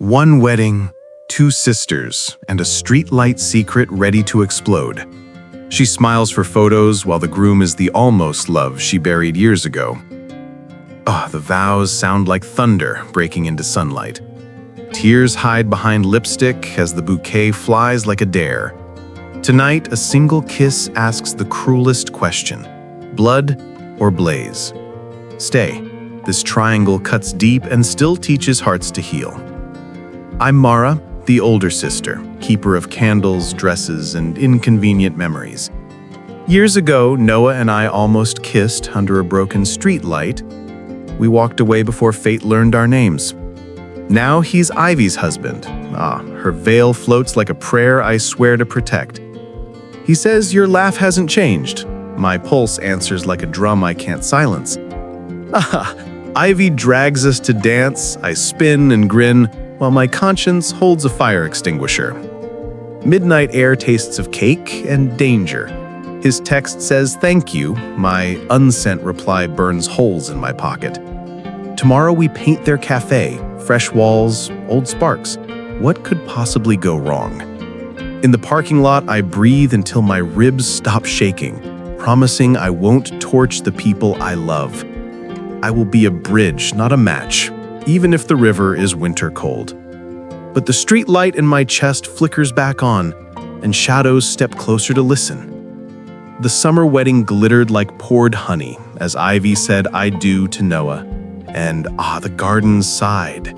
One wedding, two sisters, and a streetlight secret ready to explode. She smiles for photos while the groom is the almost love she buried years ago. The vows sound like thunder breaking into sunlight. Tears hide behind lipstick as the bouquet flies like a dare. Tonight, a single kiss asks the cruelest question: blood or blaze? Stay. This triangle cuts deep and still teaches hearts to heal. I'm Mara, the older sister, keeper of candles, dresses, and inconvenient memories. Years ago, Noah and I almost kissed under a broken streetlight. We walked away before fate learned our names. Now he's Ivy's husband. Her veil floats like a prayer I swear to protect. He says your laugh hasn't changed. My pulse answers like a drum I can't silence. Ivy drags us to dance. I spin and grin, while my conscience holds a fire extinguisher. Midnight air tastes of cake and danger. His text says thank you. My unsent reply burns holes in my pocket. Tomorrow we paint their cafe, fresh walls, old sparks. What could possibly go wrong? In the parking lot, I breathe until my ribs stop shaking, promising I won't torch the people I love. I will be a bridge, not a match, even if the river is winter cold. But the street light in my chest flickers back on, and shadows step closer to listen. The summer wedding glittered like poured honey as Ivy said I do to Noah, and the garden sighed.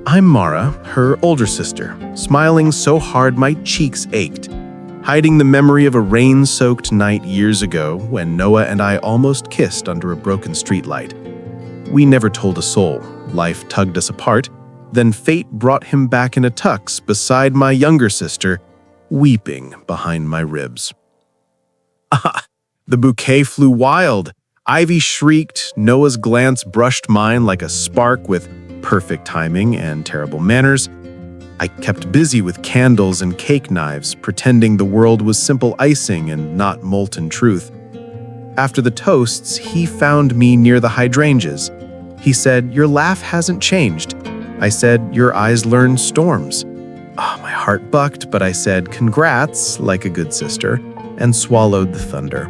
I'm Mara, her older sister, smiling so hard my cheeks ached, hiding the memory of a rain-soaked night years ago when Noah and I almost kissed under a broken streetlight. We never told a soul. Life tugged us apart. Then fate brought him back in a tux beside my younger sister, weeping behind my ribs. The bouquet flew wild. Ivy shrieked. Noah's glance brushed mine like a spark with perfect timing and terrible manners. I kept busy with candles and cake knives, pretending the world was simple icing and not molten truth. After the toasts, he found me near the hydrangeas. He said, your laugh hasn't changed. I said, your eyes learn storms. My heart bucked, but I said, congrats, like a good sister, and swallowed the thunder.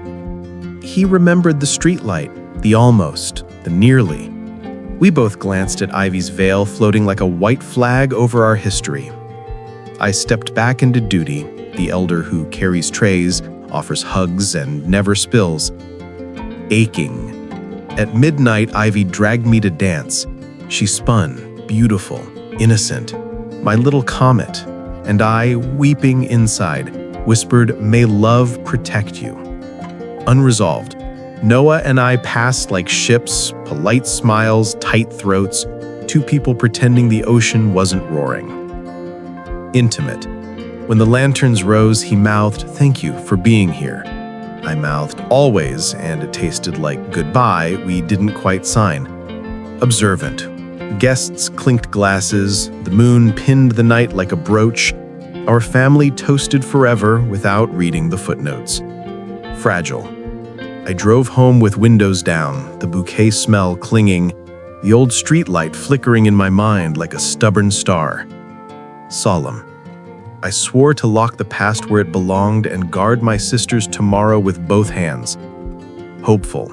He remembered the streetlight, the almost, the nearly. We both glanced at Ivy's veil floating like a white flag over our history. I stepped back into duty, the elder who carries trays, offers hugs, and never spills. Aching. At midnight, Ivy dragged me to dance. She spun, beautiful, innocent, my little comet, and I, weeping inside, whispered, may love protect you. Unresolved, Noah and I passed like ships, polite smiles, tight throats, two people pretending the ocean wasn't roaring. Intimate. When the lanterns rose, he mouthed, thank you for being here. I mouthed, always, and it tasted like goodbye we didn't quite sign. Observant. Guests clinked glasses, the moon pinned the night like a brooch. Our family toasted forever without reading the footnotes. Fragile. I drove home with windows down, the bouquet smell clinging, the old streetlight flickering in my mind like a stubborn star. Solemn. I swore to lock the past where it belonged and guard my sister's tomorrow with both hands. Hopeful.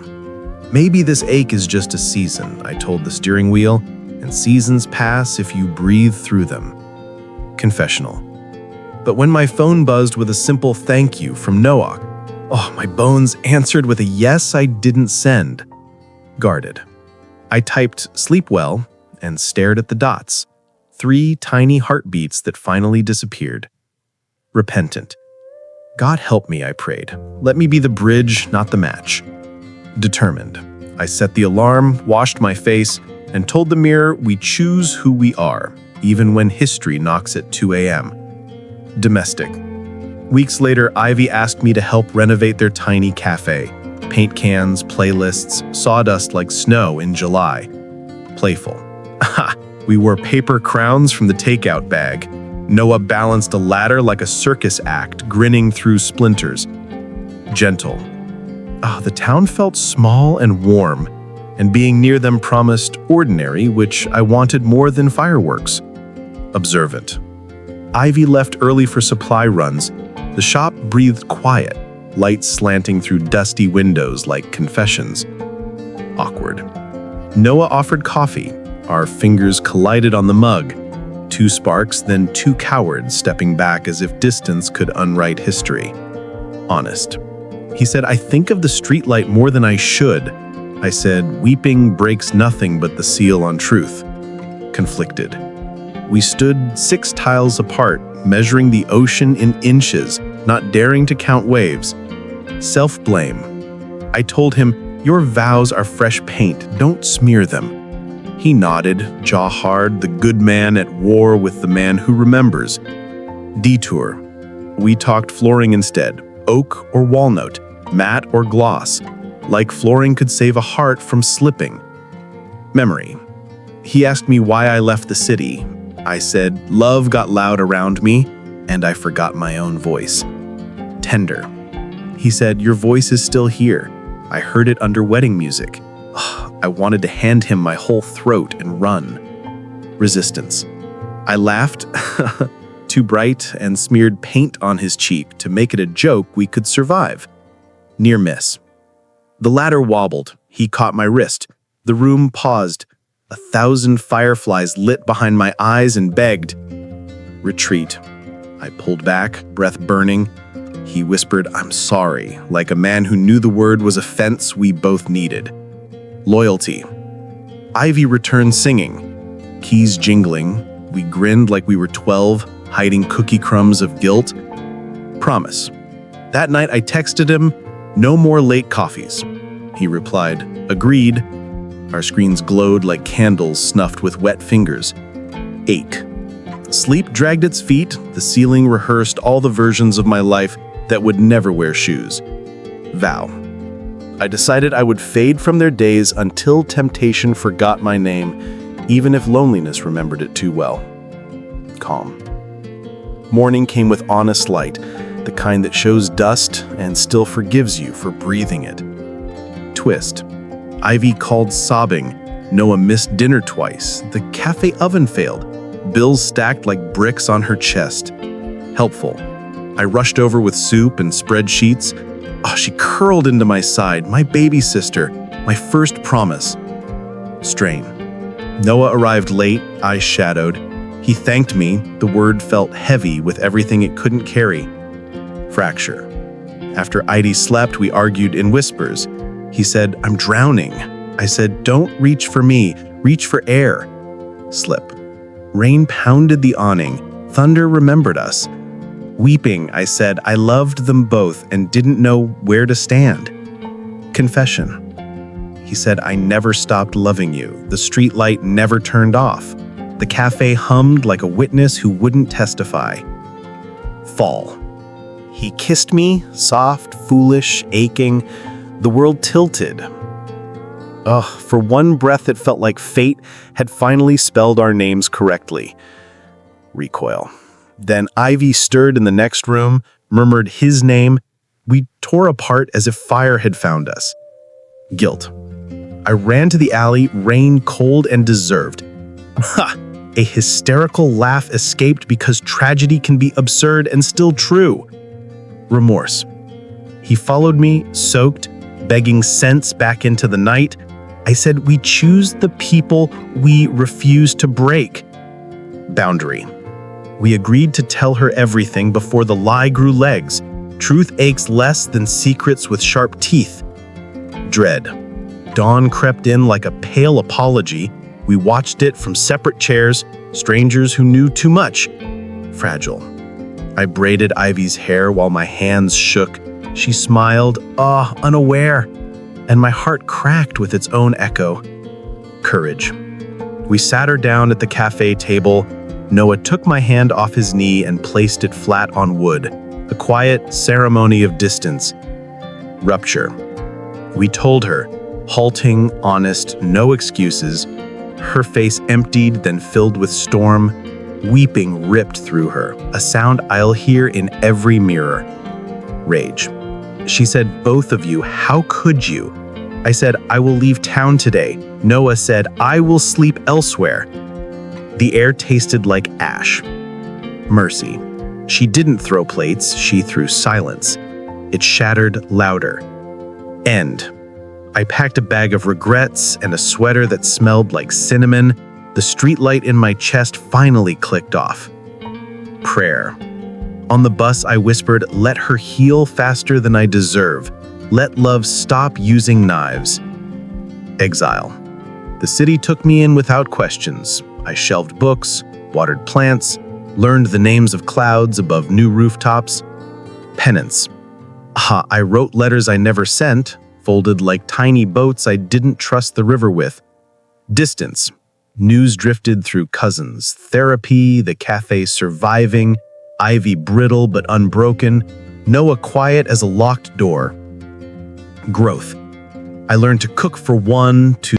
Maybe this ache is just a season, I told the steering wheel, and seasons pass if you breathe through them. Confessional. But when my phone buzzed with a simple thank you from Noah, my bones answered with a yes I didn't send. Guarded. I typed sleep well and stared at the dots. 3 tiny heartbeats that finally disappeared. Repentant. God help me, I prayed. Let me be the bridge, not the match. Determined. I set the alarm, washed my face, and told the mirror we choose who we are, even when history knocks at 2 a.m. Domestic. Weeks later, Ivy asked me to help renovate their tiny cafe. Paint cans, playlists, sawdust like snow in July. Playful. We wore paper crowns from the takeout bag. Noah balanced a ladder like a circus act, grinning through splinters. Gentle. The town felt small and warm, and being near them promised ordinary, which I wanted more than fireworks. observant. Ivy left early for supply runs. The shop breathed quiet, lights slanting through dusty windows like confessions. Awkward. Noah offered coffee. Our fingers collided on the mug. 2 sparks, then 2 cowards stepping back as if distance could unwrite history. Honest. He said, I think of the streetlight more than I should. I said, weeping breaks nothing but the seal on truth. Conflicted. We stood 6 tiles apart, measuring the ocean in inches, not daring to count waves. Self-blame. I told him, your vows are fresh paint, don't smear them. He nodded, jaw hard, the good man at war with the man who remembers. Detour. We talked flooring instead, oak or walnut, matte or gloss, like flooring could save a heart from slipping. Memory. He asked me why I left the city. I said, love got loud around me, and I forgot my own voice. Tender. He said, your voice is still here. I heard it under wedding music. I wanted to hand him my whole throat and run. Resistance. I laughed, too bright, and smeared paint on his cheek to make it a joke we could survive. Near miss. The ladder wobbled. He caught my wrist. The room paused. 1,000 fireflies lit behind my eyes and begged. Retreat. I pulled back, breath burning. He whispered, I'm sorry, like a man who knew the word was a fence we both needed. Loyalty. Ivy returned singing. Keys jingling. We grinned like we were 12, hiding cookie crumbs of guilt. Promise. That night I texted him, no more late coffees. He replied, agreed. Our screens glowed like candles snuffed with wet fingers. Ache. Sleep dragged its feet. The ceiling rehearsed all the versions of my life that would never wear shoes. Vow. I decided I would fade from their days until temptation forgot my name, even if loneliness remembered it too well. Calm. Morning came with honest light, the kind that shows dust and still forgives you for breathing it. Twist. Ivy called sobbing. Noah missed dinner twice. The cafe oven failed. Bills stacked like bricks on her chest. Helpful. I rushed over with soup and spreadsheets. Oh, she curled into my side, my baby sister, my first promise. Strain. Noah arrived late, eyes shadowed. He thanked me. The word felt heavy with everything it couldn't carry. Fracture. After Ivy slept, we argued in whispers. He said, I'm drowning. I said, don't reach for me, reach for air. Slip. Rain pounded the awning. Thunder remembered us. Weeping, I said, I loved them both and didn't know where to stand. Confession. He said, I never stopped loving you. The streetlight never turned off. The cafe hummed like a witness who wouldn't testify. Fall. He kissed me, soft, foolish, aching. The world tilted. For one breath it felt like fate had finally spelled our names correctly. Recoil. Then Ivy stirred in the next room, murmured his name. We tore apart as if fire had found us. Guilt. I ran to the alley, rain cold and deserved. A hysterical laugh escaped because tragedy can be absurd and still true. Remorse. He followed me, soaked, begging sense back into the night. I said, we choose the people we refuse to break. Boundary. We agreed to tell her everything before the lie grew legs. Truth aches less than secrets with sharp teeth. Dread. Dawn crept in like a pale apology. We watched it from separate chairs, strangers who knew too much. Fragile. I braided Ivy's hair while my hands shook. She smiled, unaware, and my heart cracked with its own echo. Courage. We sat her down at the cafe table. Noah took my hand off his knee and placed it flat on wood, a quiet ceremony of distance. Rupture. We told her, halting, honest, no excuses. Her face emptied, then filled with storm. Weeping ripped through her, a sound I'll hear in every mirror. Rage. She said, both of you, how could you? I said, I will leave town today. Noah said, I will sleep elsewhere. The air tasted like ash. Mercy. She didn't throw plates, she threw silence. It shattered louder. End. I packed a bag of regrets and a sweater that smelled like cinnamon. The streetlight in my chest finally clicked off. Prayer. On the bus, I whispered, "Let her heal faster than I deserve. Let love stop using knives." Exile. The city took me in without questions. I shelved books, watered plants, learned the names of clouds above new rooftops. Penance. I wrote letters I never sent, folded like tiny boats I didn't trust the river with. Distance. News drifted through cousins. Therapy, the cafe surviving, Ivy brittle but unbroken, Noah quiet as a locked door. Growth. I learned to cook for one, to